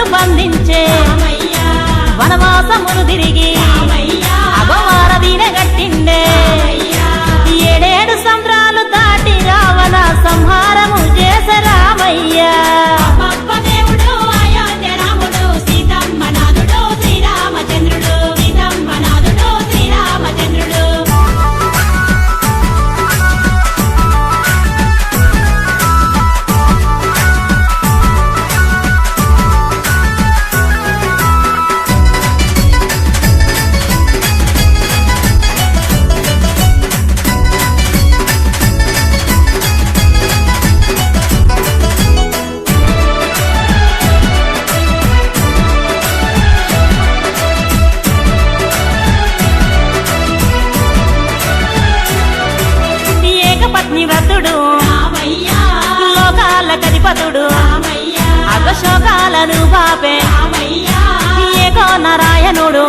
అసురులను బంధించే వనవాసమును తిరిగి అగవారదీన గట్టిండే ఏడేడు సంద్రాలు దాటి రావణ సంహారము చేసే రామయ్య వ్రతుడు లోకాల కధిపతుడు అగశోకాలను బాపే ఏకో నారాయణుడు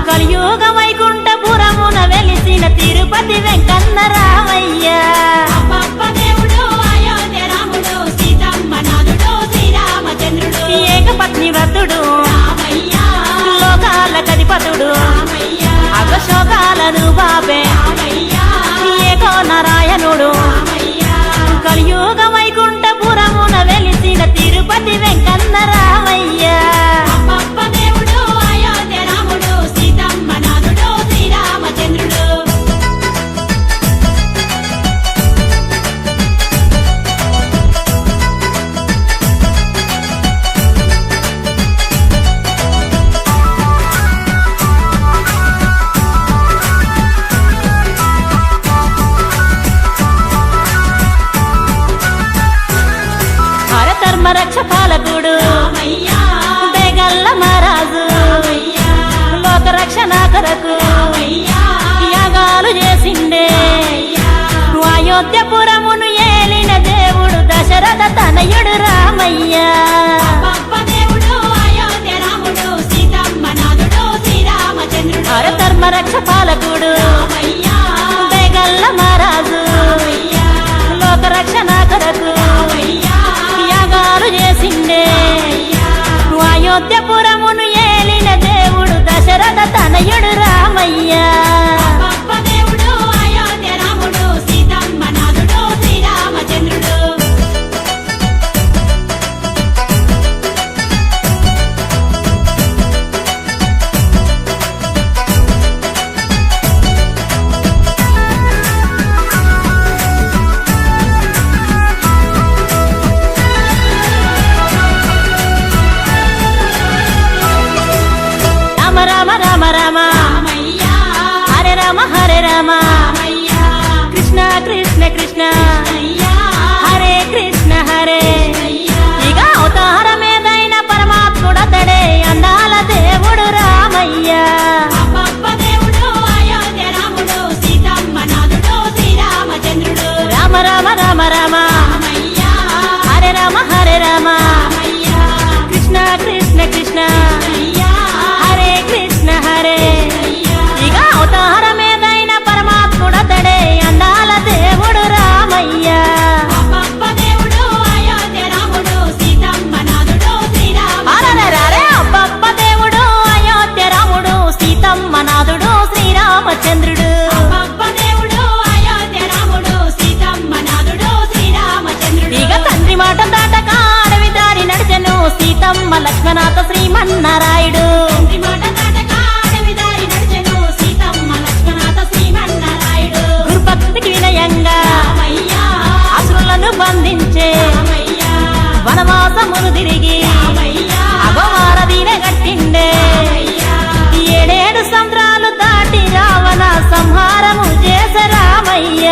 కలియుగ వైకుంఠపురమున వెలిసిన తిరుపతి వెంకన్న రామయ్య ఏకపత్ని వ్రతుడు లోకాల కధిపతుడు అగశోకాలను బాపే ఏకో నారాయణుడు కలియుగ వైకుంఠపురమున వెలిసిన తిరుపతి వెంకన్న రామయ్య రక్ష పాలకుడు బేగల్ల మహారాజు లోక రక్షణ కొరకు యాగాలు చేసిండే అయోధ్యపురమును ఏలిన దేవుడు దశరథ తనయుడు రామయ్య ధర్మ రక్ష పాలకుడు బేగల్ల మహారాజు లోక రక్షణ కొరకు చేసిండే అయోధ్యపురమును ఏలిన దేవుడు దశరథ తనయుడు రామయ్య కృష్ణ కృష్ణ కృష్ణ హరే కృష్ణ హరే ఇక అవతారమేదైన పరమాత్ముడతడే అందాల దేవుడు రామయ్య రామ రామ రామ రామ హరే రామ హరే రామ కృష్ణ కృష్ణ కృష్ణ హరే కృష్ణ హరే ఇక అవతారమేదైన పరమాత్ముడతడే అందాల దేవుడు రామయ్య అబ్బబ్బ దేవుడు అయోధ్య రాముడు సీతమ్మ నాథుడు శ్రీరామచంద్రుడు ఇక తండ్రి మాట దాటక అడవి దారి నడిచెను సీతమ్మ లక్ష్మణాథ శ్రీమన్నారాయుడు గురుభక్తికి వినయంగా అసురులను బంధించే వనవాసమును తిరిగి అగవారదీన గట్టిండే ఏడేడు సంద్రాలు దాటి రావణ సంహారము చేసే రామయ్య